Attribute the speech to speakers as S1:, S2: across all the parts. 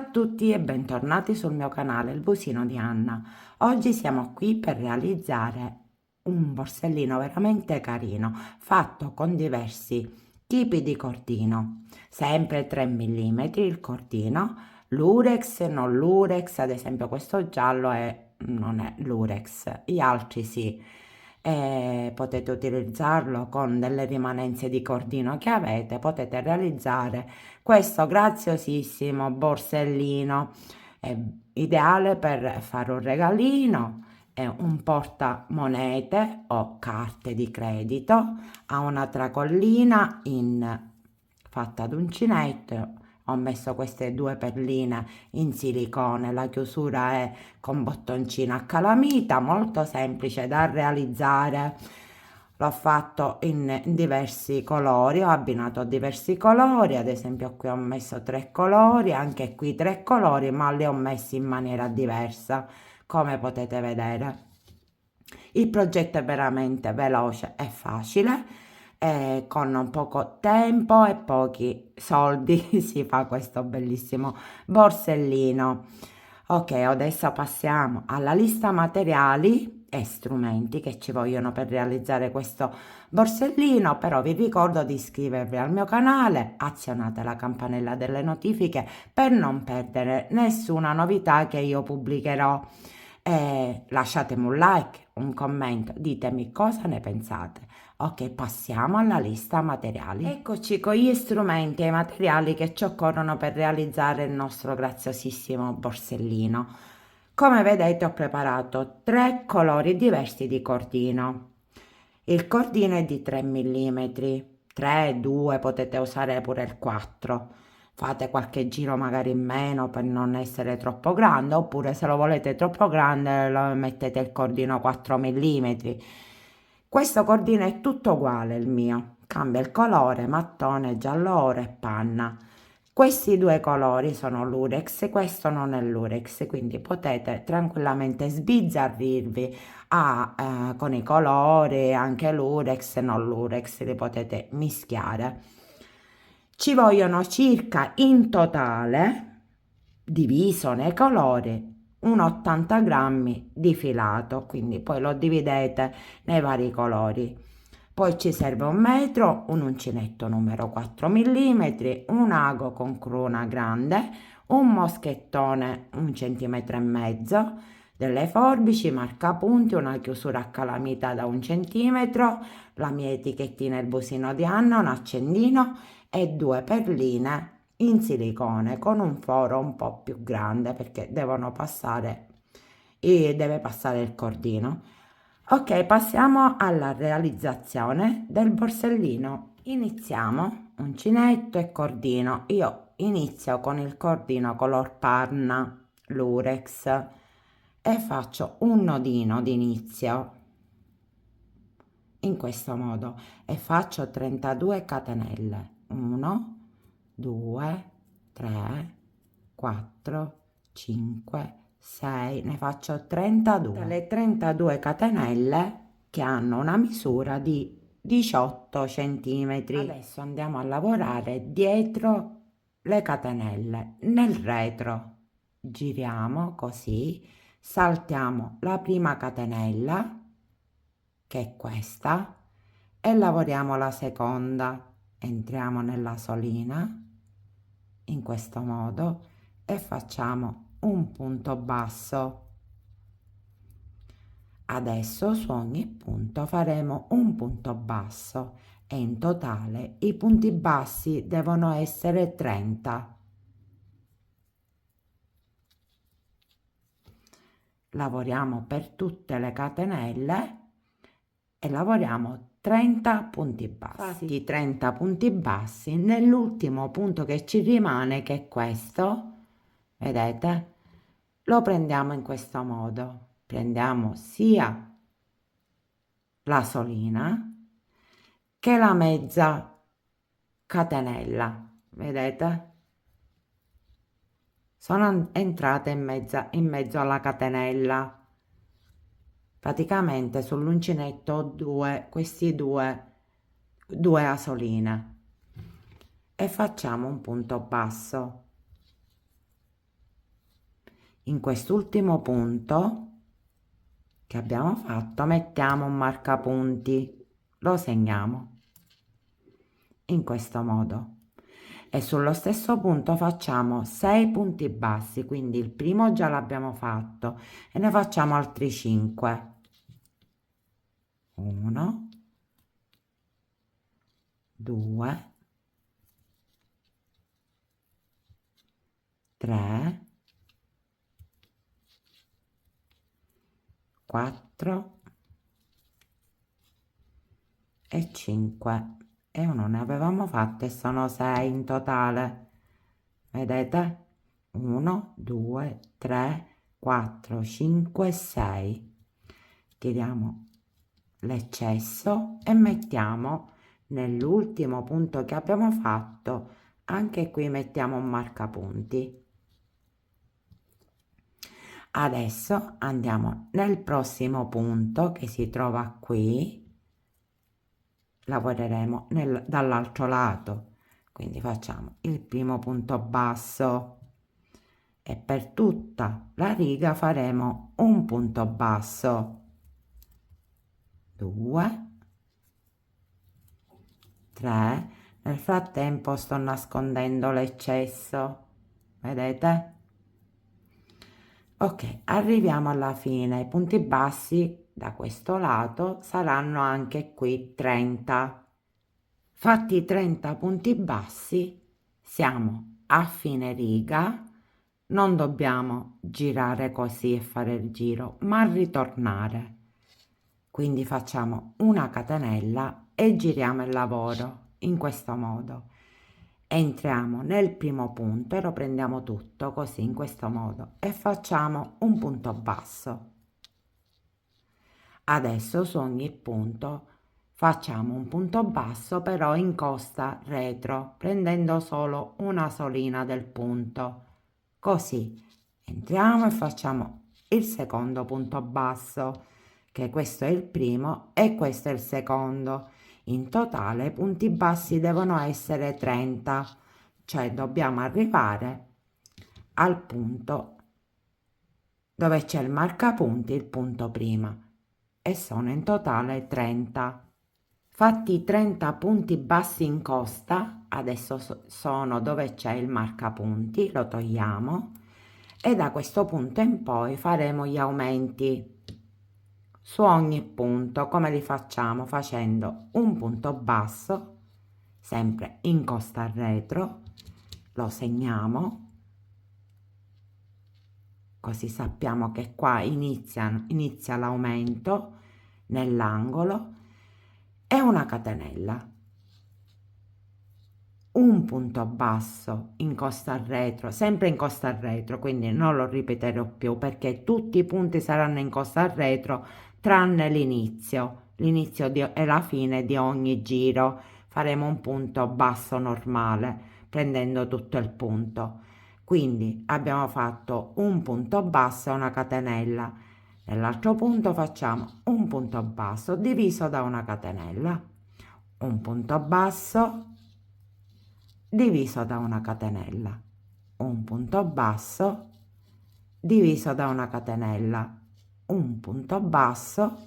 S1: a tutti e bentornati sul mio canale Il Busino di Anna. Oggi siamo qui per realizzare un borsellino veramente carino fatto con diversi tipi di cordino, sempre 3 mm il cordino, lurex, non lurex, ad esempio questo giallo non è lurex, gli altri sì. E potete utilizzarlo con delle rimanenze di cordino che avete, potete realizzare questo graziosissimo borsellino. È ideale per fare un regalino, è un portamonete o carte di credito, ha una tracollina fatta ad uncinetto. Ho messo queste due perline in silicone, la chiusura è con bottoncino a calamita, molto semplice da realizzare. L'ho fatto in diversi colori, ho abbinato diversi colori, ad esempio qui ho messo 3 colori, anche qui 3 colori, ma li ho messi in maniera diversa, come potete vedere. Il progetto è veramente veloce e facile, e con poco tempo e pochi soldi si fa questo bellissimo borsellino. Ok, adesso passiamo alla lista materiali e strumenti che ci vogliono per realizzare questo borsellino, però vi ricordo di iscrivervi al mio canale, azionate la campanella delle notifiche per non perdere nessuna novità che io pubblicherò. Lasciatemi un like, un commento, ditemi cosa ne pensate. Ok, passiamo alla lista materiali. Eccoci con gli strumenti e i materiali che ci occorrono per realizzare il nostro graziosissimo borsellino. Come vedete ho preparato 3 colori diversi di cordino. Il cordino è di 3 mm, 3, 2, potete usare pure il 4. Fate qualche giro magari in meno per non essere troppo grande, oppure se lo volete troppo grande lo mettete il cordino 4 mm. Questo cordino è tutto uguale il mio, cambia il colore, mattone, giallo oro e panna. Questi due colori sono lurex, questo non è lurex, quindi potete tranquillamente sbizzarrirvi con i colori, anche lurex e non lurex, li potete mischiare. Ci vogliono circa in totale, diviso nei colori, un 80 grammi di filato, quindi poi lo dividete nei vari colori. Poi ci serve un metro, un uncinetto numero 4 mm, un ago con cruna grande, un moschettone 1,5 cm, delle forbici, marcapunti, una chiusura a calamita da 1 cm, la mia etichettina Il Busino di Anna, un accendino e 2 perline in silicone con un foro un po' più grande perché devono passare e deve passare il cordino. Ok, passiamo alla realizzazione del borsellino. Iniziamo uncinetto e cordino. Io inizio con il cordino color panna lurex e faccio un nodino d'inizio in questo modo e faccio 32 catenelle. 1, 2, 3, 4, 5, 6, ne faccio 32. Le 32 catenelle che hanno una misura di 18 centimetri. Adesso andiamo a lavorare dietro le catenelle. Nel retro giriamo così, saltiamo la prima catenella, che è questa, e lavoriamo la seconda. Entriamo nella solina in questo modo e facciamo un punto basso. Adesso su ogni punto faremo un punto basso e in totale i punti bassi devono essere 30. Lavoriamo per tutte le catenelle e lavoriamo 30 punti bassi. Fatti 30 punti bassi nell'ultimo punto che ci rimane, che è questo, vedete? Lo prendiamo in questo modo. Prendiamo sia la solina che la mezza catenella, vedete? Sono entrate in mezzo alla catenella. Praticamente sull'uncinetto ho questi due asoline e facciamo un punto basso. In quest'ultimo punto che abbiamo fatto mettiamo un marcapunti, lo segniamo in questo modo e sullo stesso punto facciamo 6 punti bassi, quindi il primo già l'abbiamo fatto e ne facciamo altri 5. 1, 2, 3, 4 e 5 e uno ne avevamo fatte, sono 6 in totale, vedete? 1, 2, 3, 4, 5, 6. Tiriamo l'eccesso e mettiamo nell'ultimo punto che abbiamo fatto, anche qui mettiamo un marcapunti. Adesso andiamo nel prossimo punto che si trova qui, lavoreremo dall'altro lato, quindi facciamo il primo punto basso e per tutta la riga faremo un punto basso, 2, 3. Nel frattempo sto nascondendo l'eccesso, vedete? Ok, arriviamo alla fine. I punti bassi da questo lato saranno anche qui 30. Fatti i 30 punti bassi, siamo a fine riga. Non dobbiamo girare così e fare il giro, ma ritornare. Quindi facciamo una catenella e giriamo il lavoro in questo modo. Entriamo nel primo punto e lo prendiamo tutto così in questo modo e facciamo un punto basso. Adesso su ogni punto facciamo un punto basso però in costa retro, prendendo solo una solina del punto. Così entriamo e facciamo il secondo punto basso, che questo è il primo e questo è il secondo. In totale i punti bassi devono essere 30, cioè dobbiamo arrivare al punto dove c'è il marcapunti, il punto prima, e sono in totale 30. Fatti i 30 punti bassi in costa, adesso sono dove c'è il marcapunti, lo togliamo e da questo punto in poi faremo gli aumenti su ogni punto. Come li facciamo? Facendo un punto basso sempre in costa retro, lo segniamo così sappiamo che qua inizia l'aumento nell'angolo e una catenella, un punto basso in costa retro, sempre in costa retro, quindi non lo ripeterò più perché tutti i punti saranno in costa retro tranne l'inizio e la fine di ogni giro. Faremo un punto basso normale prendendo tutto il punto. Quindi abbiamo fatto un punto basso e una catenella. Nell'altro punto facciamo un punto basso diviso da una catenella, un punto basso diviso da una catenella, un punto basso diviso da una catenella, un punto basso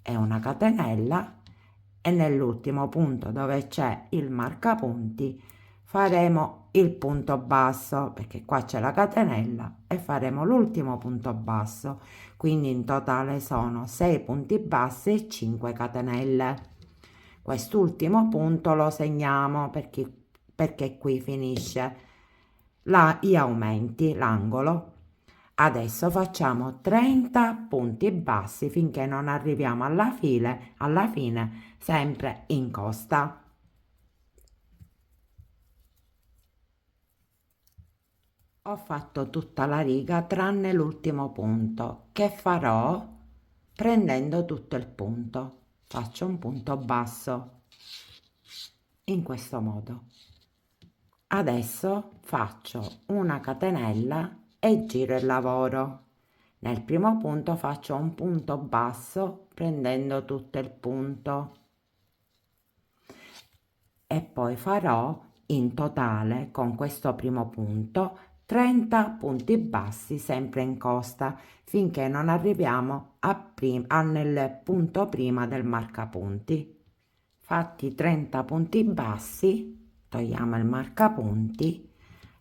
S1: e una catenella e nell'ultimo punto dove c'è il marcapunti faremo il punto basso perché qua c'è la catenella e faremo l'ultimo punto basso, quindi in totale sono 6 punti bassi e 5 catenelle. Quest'ultimo punto lo segniamo perché qui finisce gli aumenti, l'angolo. Adesso facciamo 30 punti bassi finché non arriviamo alla fine sempre in costa. Ho fatto tutta la riga tranne l'ultimo punto che farò prendendo tutto il punto. Faccio un punto basso in questo modo. Adesso faccio una catenella e giro il lavoro. Nel primo punto faccio un punto basso prendendo tutto il punto e poi farò in totale con questo primo punto 30 punti bassi sempre in costa finché non arriviamo nel punto prima del marcapunti. Fatti 30 punti bassi, togliamo il marcapunti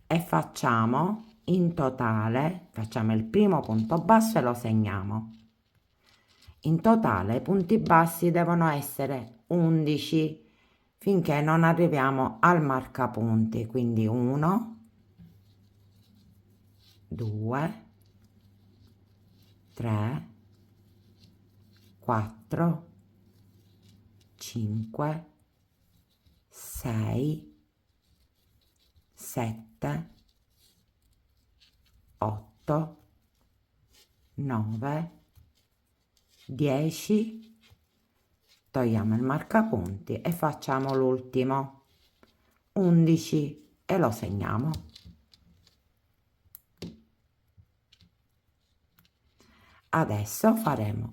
S1: e facciamo in totale, facciamo il primo punto basso e lo segniamo. In totale i punti bassi devono essere 11 finché non arriviamo al marcapunti, quindi 1, 2, 3, 4, 5, 6, 7, 8, 9, 10, togliamo il marcapunti e facciamo l'ultimo 11 e lo segniamo. Adesso faremo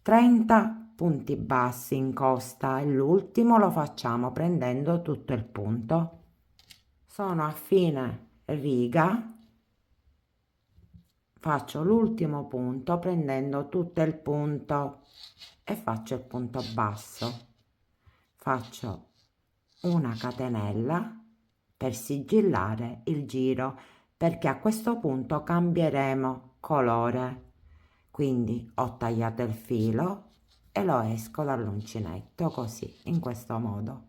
S1: 30 punti bassi in costa e l'ultimo lo facciamo prendendo tutto il punto. Sono a fine riga, faccio l'ultimo punto prendendo tutto il punto e faccio il punto basso. Faccio una catenella per sigillare il giro, perché a questo punto cambieremo colore. Quindi ho tagliato il filo e lo esco dall'uncinetto così, in questo modo.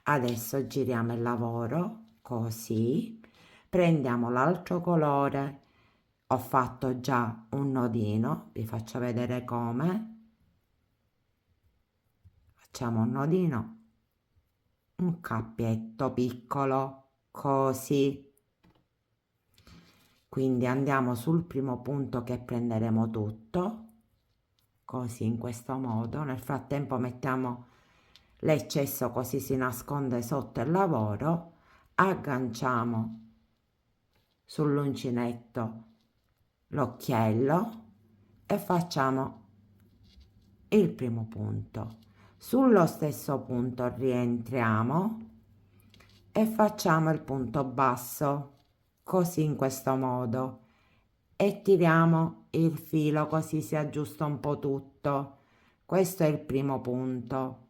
S1: Adesso giriamo il lavoro così, prendiamo l'altro colore, ho fatto già un nodino, vi faccio vedere come. Facciamo un nodino, un cappietto piccolo così, quindi andiamo sul primo punto che prenderemo tutto così, in questo modo. Nel frattempo mettiamo l'eccesso così si nasconde sotto il lavoro, agganciamo sull'uncinetto l'occhiello e facciamo il primo punto. Sullo stesso punto rientriamo e facciamo il punto basso così, in questo modo, e tiriamo il filo così si aggiusta un po' tutto. Questo è il primo punto.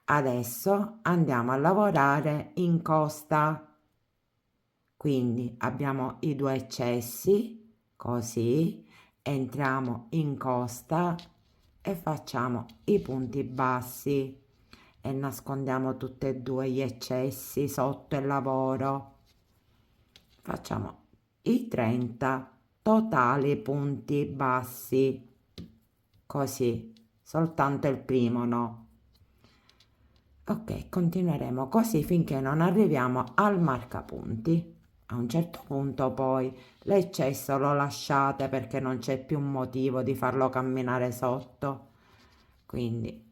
S1: Adesso andiamo a lavorare in costa, quindi abbiamo i due eccessi così, entriamo in costa e facciamo i punti bassi e nascondiamo tutti e due gli eccessi sotto il lavoro. Facciamo i 30 totali punti bassi così, soltanto il primo no. Ok, continueremo così finché non arriviamo al marcapunti. A un certo punto poi l'eccesso lo lasciate perché non c'è più motivo di farlo camminare sotto, quindi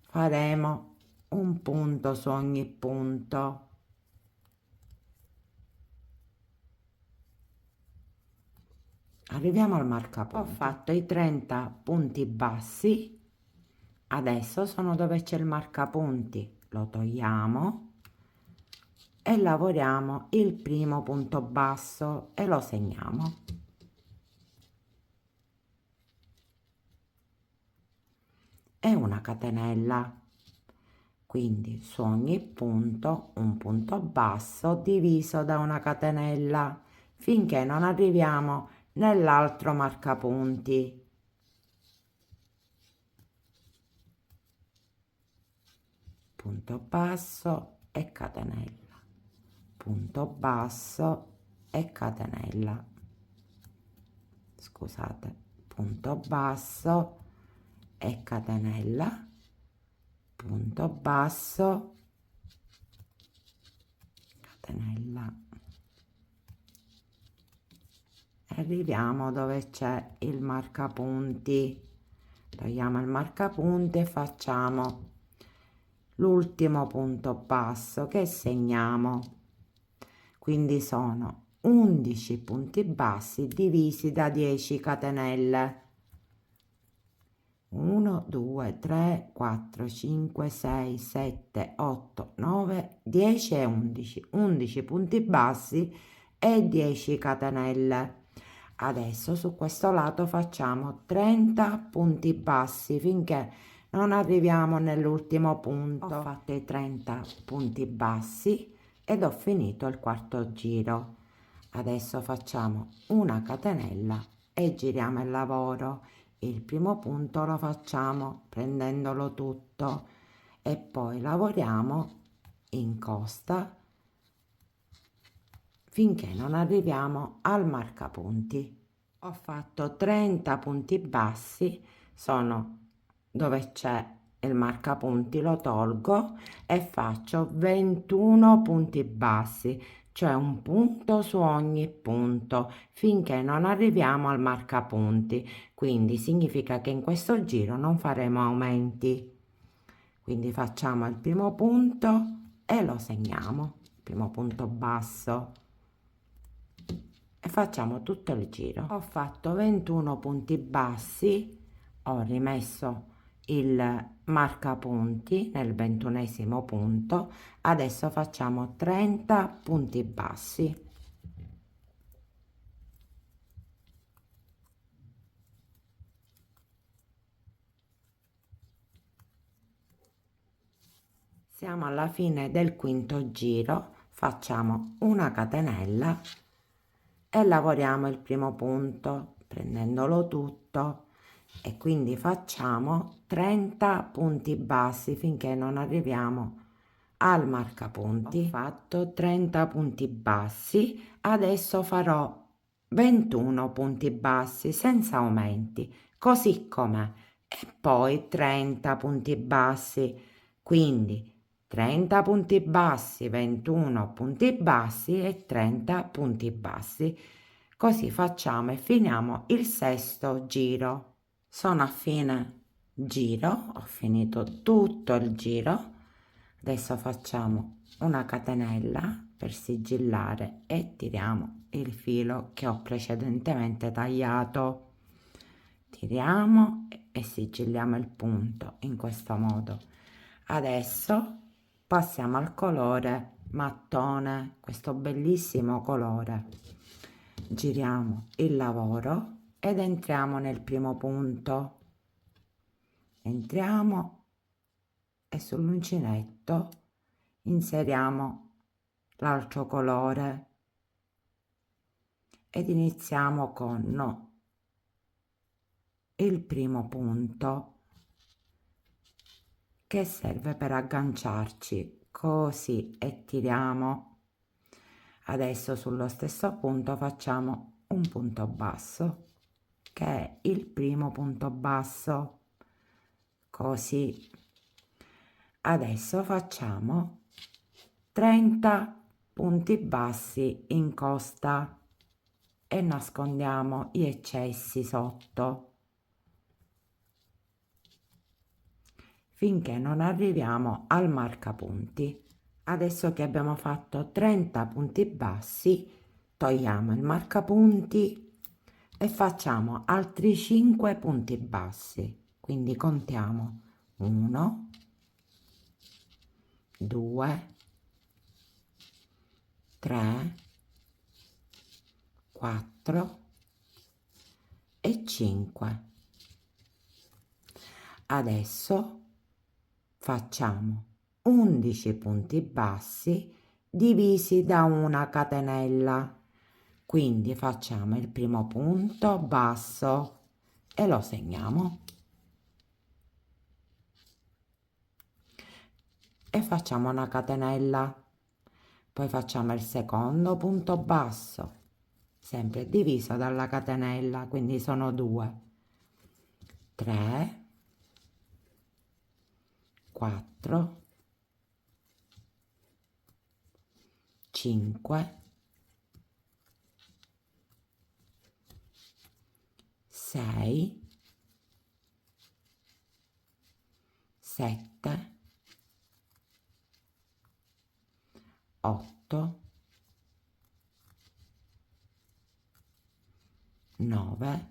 S1: faremo un punto su ogni punto. Arriviamo al marcapunti. Ho fatto i 30 punti bassi, adesso sono dove c'è il marcapunti, lo togliamo e lavoriamo il primo punto basso e lo segniamo. E una catenella, quindi su ogni punto un punto basso diviso da una catenella finché non arriviamo nell'altro marcapunti. Punto basso e catenella, punto basso e catenella, scusate, punto basso e catenella, punto basso, catenella, e arriviamo dove c'è il marcapunti. Togliamo il marcapunti e facciamo l'ultimo punto basso che segniamo, quindi sono 11 punti bassi divisi da 10 catenelle. 1 2 3 4 5 6 7 8 9 10 e 11 punti bassi e 10 catenelle. Adesso su questo lato facciamo 30 punti bassi finché non arriviamo nell'ultimo punto. Ho fatto i 30 punti bassi ed ho finito il quarto giro. Adesso facciamo una catenella e giriamo il lavoro. Il primo punto lo facciamo prendendolo tutto e poi lavoriamo in costa finché non arriviamo al marcapunti. Ho fatto 30 punti bassi, sono dove c'è il marcapunti, lo tolgo e faccio 21 punti bassi, cioè un punto su ogni punto finché non arriviamo al marcapunti. Quindi significa che in questo giro non faremo aumenti. Quindi facciamo il primo punto e lo segniamo, primo punto basso, e facciamo tutto il giro. Ho fatto 21 punti bassi, ho rimesso il marcapunti nel 21esimo punto, adesso facciamo 30 punti bassi. Siamo alla fine del quinto giro, facciamo una catenella e lavoriamo il primo punto prendendolo tutto e quindi facciamo 30 punti bassi finché non arriviamo al marcapunti. Ho fatto 30 punti bassi, adesso farò 21 punti bassi senza aumenti, così com'è, e poi 30 punti bassi, quindi 30 punti bassi, 21 punti bassi e 30 punti bassi. Così facciamo e finiamo il sesto giro. Sono a fine giro, ho finito tutto il giro. Adesso facciamo una catenella per sigillare e tiriamo il filo che ho precedentemente tagliato. Tiriamo e sigilliamo il punto in questo modo. Adesso passiamo al colore mattone, questo bellissimo colore. Giriamo il lavoro ed entriamo nel primo punto. Entriamo e sull'uncinetto inseriamo l'altro colore ed iniziamo con il primo punto che serve per agganciarci, così, e tiriamo. Adesso sullo stesso punto facciamo un punto basso che è il primo punto basso, così. Adesso facciamo 30 punti bassi in costa e nascondiamo gli eccessi sotto finché non arriviamo al marcapunti. Adesso che abbiamo fatto 30 punti bassi, togliamo il marcapunti e facciamo altri 5 punti bassi. Quindi contiamo 1, 2, 3, 4 e 5. Adesso facciamo 11 punti bassi divisi da una catenella, quindi facciamo il primo punto basso e lo segniamo e facciamo una catenella, poi facciamo il secondo punto basso sempre diviso dalla catenella, quindi sono 2, 3, 4, 5, 6, 7, 8, 9,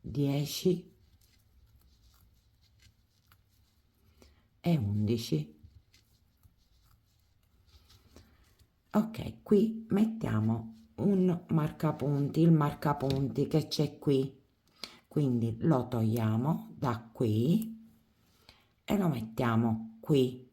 S1: 10 e 11. Ok, qui mettiamo un marcapunti, il marcapunti che c'è qui, quindi lo togliamo da qui e lo mettiamo qui.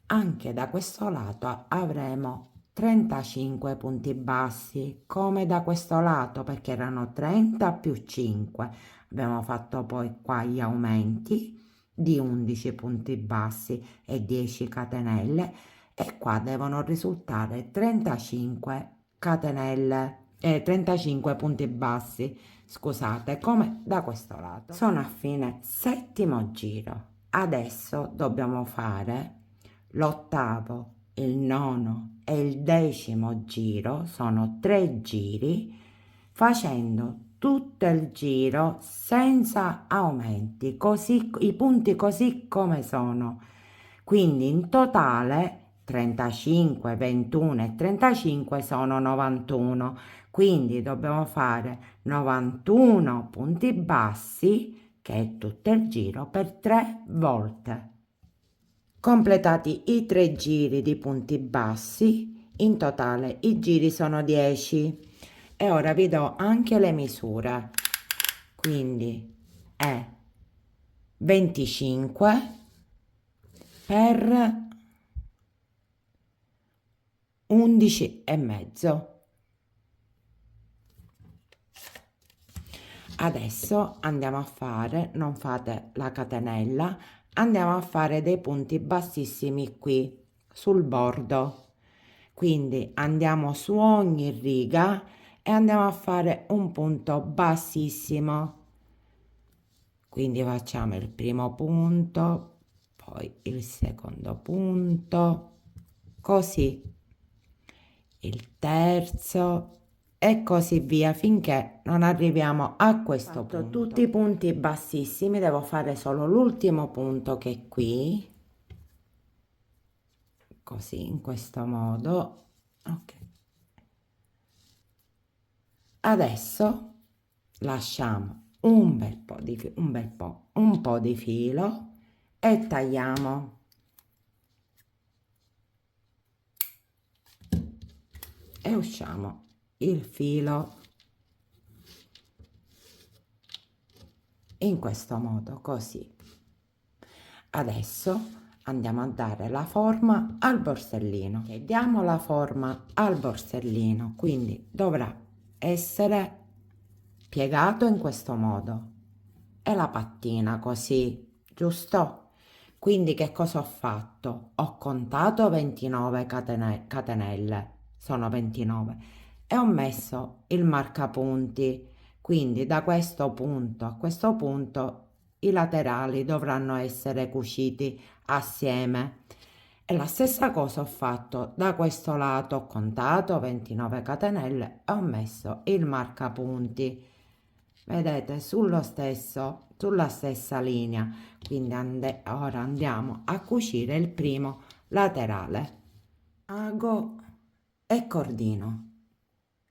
S1: Anche da questo lato avremo 35 punti bassi come da questo lato, perché erano 30 più 5. Abbiamo fatto poi qua gli aumenti di 11 punti bassi e 10 catenelle, e qua devono risultare 35 catenelle e 35 punti bassi, scusate, come da questo lato. Sono a fine settimo giro. Adesso dobbiamo fare l'ottavo, il nono e il decimo giro, sono 3 giri, facendo tutto il giro senza aumenti, così i punti così come sono. Quindi in totale 35, 21 e 35 sono 91, quindi dobbiamo fare 91 punti bassi, che è tutto il giro, per 3 volte. Completati i 3 giri di punti bassi, in totale i giri sono 10, e ora vi do anche le misure, quindi è 25 per 11 e mezzo. Adesso andiamo a fare, non fate la catenella, andiamo a fare dei punti bassissimi qui sul bordo, quindi andiamo su ogni riga e andiamo a fare un punto bassissimo, quindi facciamo il primo punto, poi il secondo punto, così il terzo e così via finché non arriviamo a questo punto. Tutti i punti bassissimi, devo fare solo l'ultimo punto che è qui, così, in questo modo. Ok, adesso lasciamo un po' di filo e tagliamo. E usciamo il filo in questo modo, così. Adesso andiamo a dare la forma al borsellino. E diamo la forma al borsellino, quindi dovrà essere piegato in questo modo e la pattina così, giusto? Quindi che cosa ho fatto? Ho contato 29 catenelle, sono 29, e ho messo il marcapunti, quindi da questo punto a questo punto i laterali dovranno essere cuciti assieme. E la stessa cosa ho fatto da questo lato, ho contato 29 catenelle e ho messo il marcapunti, vedete, sulla stessa linea. Quindi ora andiamo a cucire il primo laterale. Ago e cordino.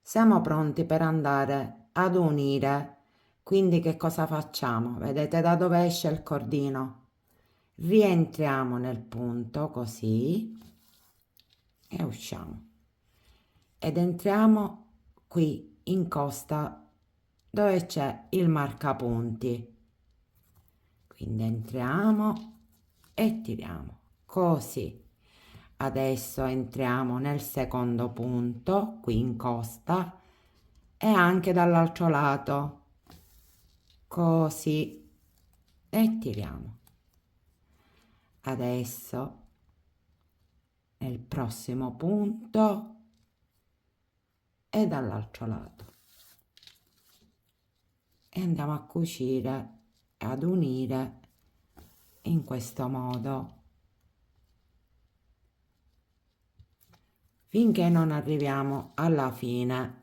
S1: Siamo pronti per andare ad unire. Quindi che cosa facciamo? Vedete da dove esce il cordino? Rientriamo nel punto così e usciamo. Ed entriamo qui in costa dove c'è il marcapunti. Quindi entriamo e tiriamo così. Adesso entriamo nel secondo punto qui in costa e anche dall'altro lato così e tiriamo. Adesso nel prossimo punto e dall'altro lato e andiamo a cucire, ad unire in questo modo finché non arriviamo alla fine.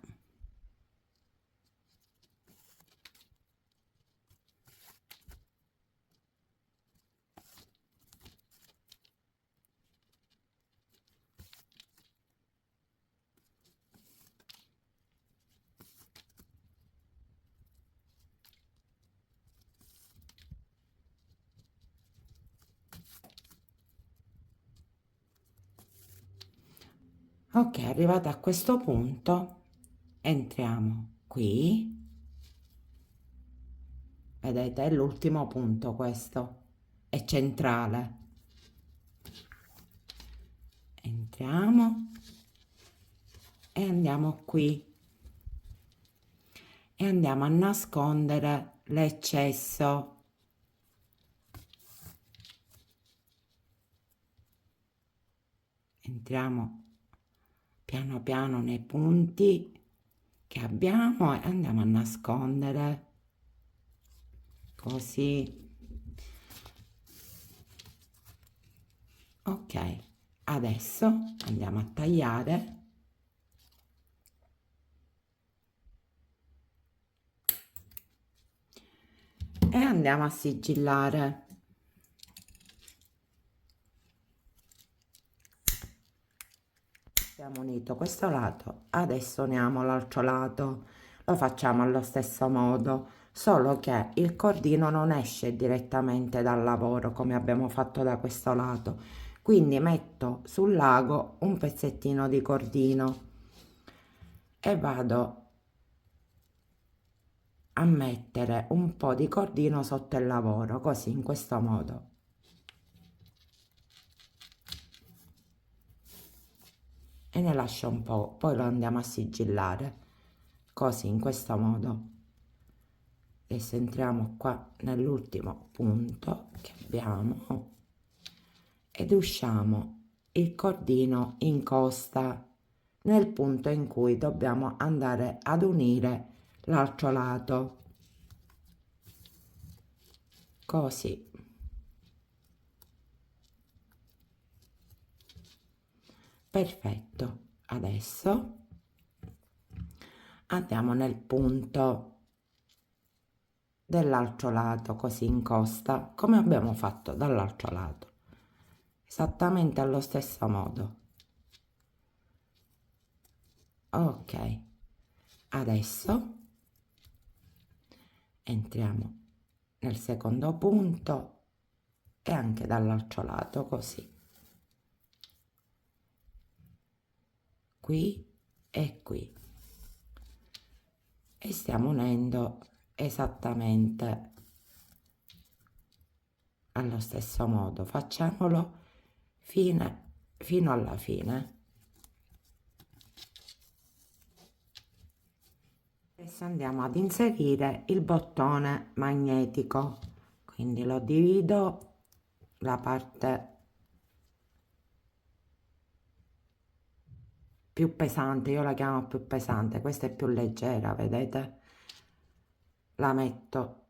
S1: Ok, arrivata a questo punto, entriamo qui. Vedete, è l'ultimo punto questo, è centrale. Entriamo e andiamo qui e andiamo a nascondere l'eccesso. Entriamo piano piano nei punti che abbiamo e andiamo a nascondere così. Ok, adesso andiamo a tagliare e andiamo a sigillare. Abbiamo unito questo lato, adesso uniamo l'altro lato, lo facciamo allo stesso modo, solo che il cordino non esce direttamente dal lavoro come abbiamo fatto da questo lato, quindi metto sul lago un pezzettino di cordino e vado a mettere un po' di cordino sotto il lavoro, così in questo modo. E ne lascio un po', poi lo andiamo a sigillare, così in questo modo. Adesso entriamo qua nell'ultimo punto che abbiamo ed usciamo il cordino in costa nel punto in cui dobbiamo andare ad unire l'altro lato, così. Perfetto, adesso andiamo nel punto dell'altro lato, così in costa, come abbiamo fatto dall'altro lato, esattamente allo stesso modo. Ok, adesso entriamo nel secondo punto e anche dall'altro lato, così, qui e qui, e stiamo unendo esattamente allo stesso modo. Facciamolo fino alla fine. Adesso andiamo ad inserire il bottone magnetico, quindi lo divido la parte più pesante, io la chiamo più pesante, questa è più leggera, vedete? La metto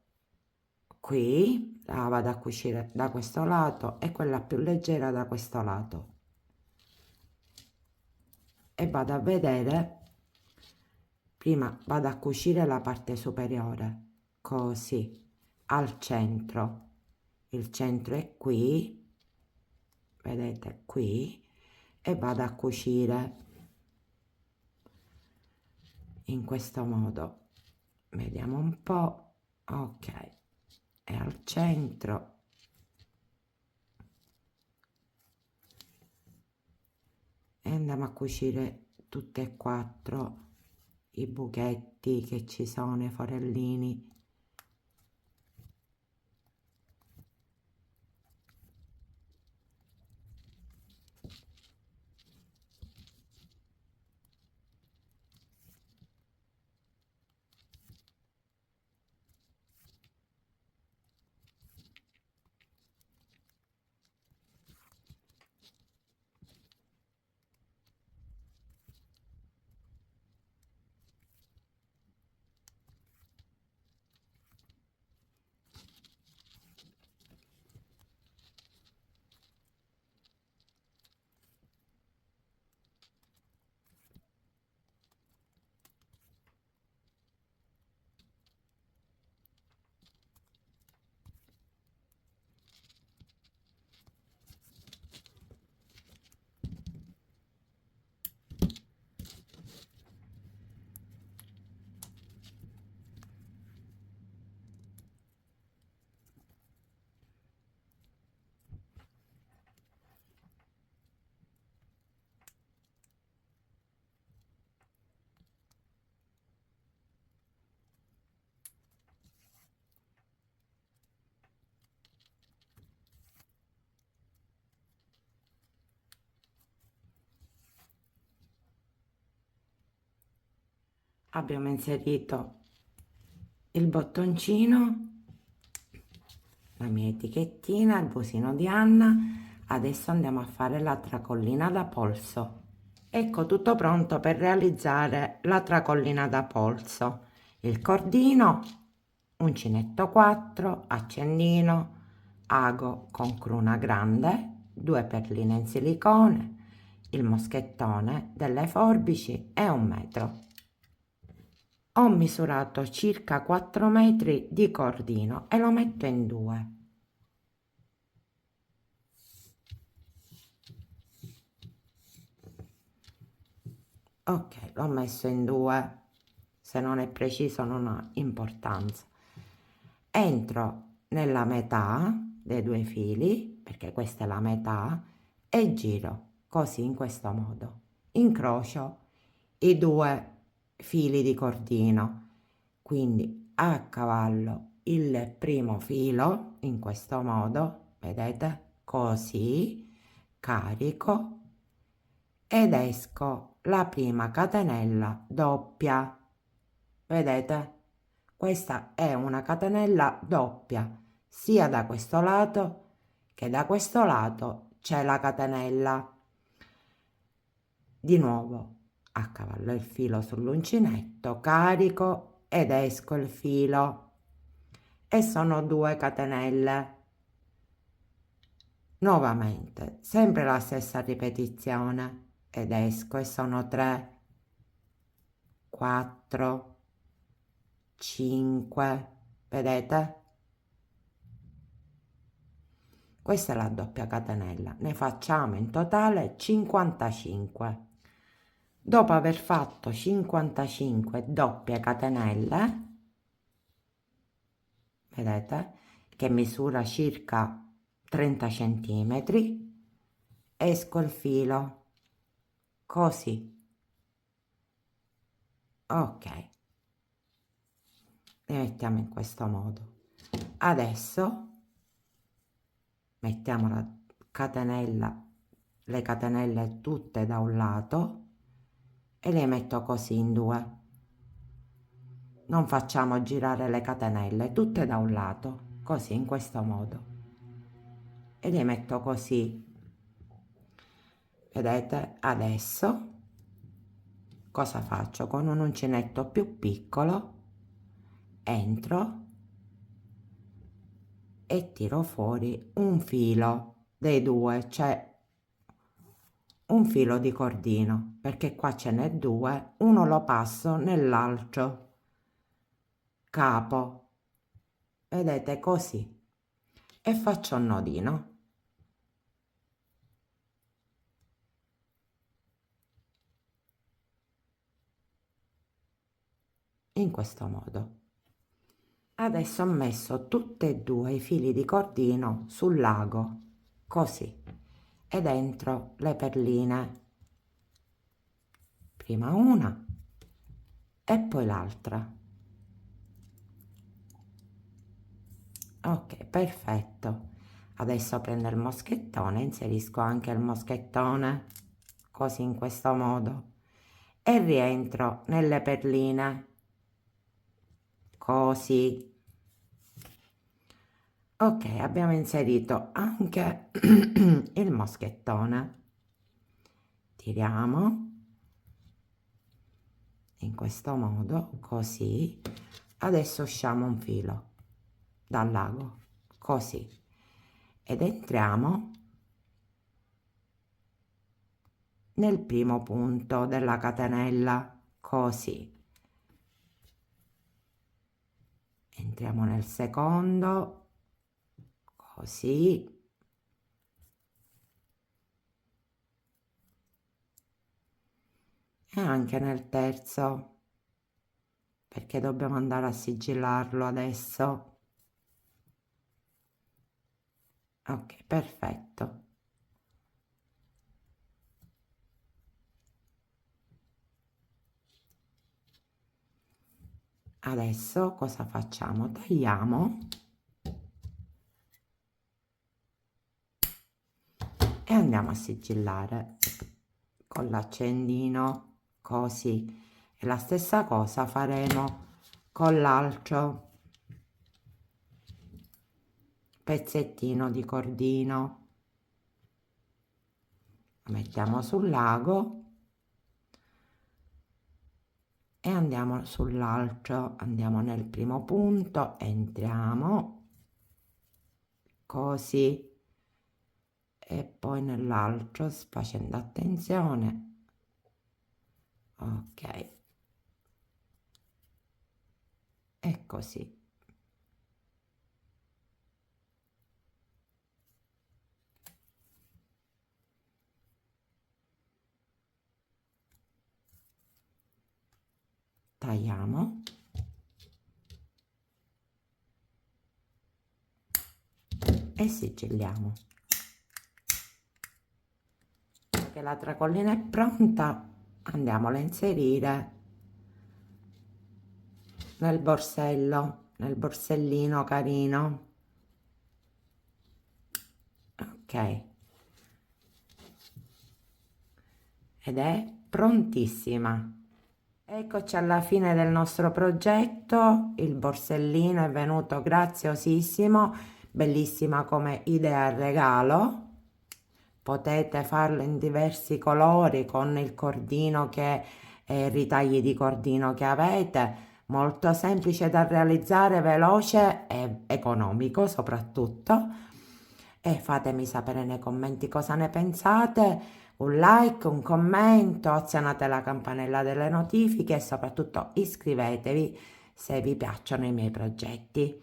S1: qui, la vado a cucire da questo lato e quella più leggera da questo lato e vado a vedere, prima vado a cucire la parte superiore così al centro, il centro è qui, vedete qui, e vado a cucire in questo modo, vediamo un po', ok, è al centro e andiamo a cucire tutte e quattro i buchetti che ci sono, i forellini. abbiamo inserito il bottoncino, la mia etichettina, il busino di Anna. Adesso andiamo a fare la tracollina da polso. Ecco tutto pronto per realizzare la tracollina da polso. Il cordino, uncinetto 4, accendino, ago con cruna grande, 2 perline in silicone, il moschettone, delle forbici e 1 metro. Ho misurato circa 4 metri di cordino e lo metto in 2. Ok, l'ho messo in 2, se non è preciso non ha importanza. Entro nella metà dei 2 fili, perché questa è la metà, e giro così, in questo modo. Incrocio i 2 fili di cordino, quindi a cavallo il primo filo, in questo modo, vedete, così, carico ed esco la prima catenella doppia, vedete, questa è una catenella doppia, sia da questo lato che da questo lato c'è la catenella. Di nuovo a cavallo il filo sull'uncinetto, carico ed esco il filo e sono 2 catenelle. Nuovamente sempre la stessa ripetizione ed esco e sono 3, 4, 5, vedete? Questa è la doppia catenella, ne facciamo in totale 55. Dopo aver fatto 55 doppie catenelle, vedete, che misura circa 30 centimetri, esco il filo, così. Ok, le mettiamo in questo modo. Adesso mettiamo la catenella, le catenelle tutte da un lato e le metto così in 2. Non facciamo girare le catenelle, tutte da un lato, così, in questo modo. E le metto così. Vedete? Adesso cosa faccio? Con un uncinetto più piccolo entro e tiro fuori un filo dei 2, cioè un filo di cordino, perché qua ce n'è 2, uno lo passo nell'altro capo, vedete, così, e faccio un nodino. In questo modo. Adesso ho messo tutti e 2 i fili di cordino sul lago, così, e dentro le perline, prima una e poi l'altra. Ok, perfetto. Adesso prendo il moschettone, inserisco anche il moschettone, così, in questo modo, e rientro nelle perline, così. Ok, abbiamo inserito anche il moschettone. Tiriamo in questo modo, così. Adesso usciamo un filo dal lago, così, ed entriamo nel primo punto della catenella, così. Entriamo nel secondo, così. E anche nel terzo, perché dobbiamo andare a sigillarlo adesso. Ok, perfetto. Adesso cosa facciamo? Tagliamo e andiamo a sigillare con l'accendino, così, e la stessa cosa faremo con l'altro pezzettino di cordino. Lo mettiamo sul lago e andiamo sull'altro, andiamo nel primo punto, entriamo così e poi nell'altro facendo attenzione. Ok, e così. Tagliamo e sigilliamo. Che la tracollina è pronta, andiamola a inserire nel borsello, nel borsellino carino. Ok, ed è prontissima. Eccoci alla fine del nostro progetto, il borsellino è venuto graziosissimo, bellissima come idea regalo. Potete farlo in diversi colori con il cordino che ritagli di cordino che avete, molto semplice da realizzare, veloce e economico soprattutto. E fatemi sapere nei commenti cosa ne pensate, un like, un commento, azionate la campanella delle notifiche e soprattutto iscrivetevi se vi piacciono i miei progetti.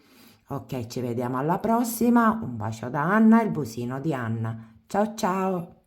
S1: Ok, ci vediamo alla prossima, un bacio da Anna, il busino di Anna. Ciao ciao!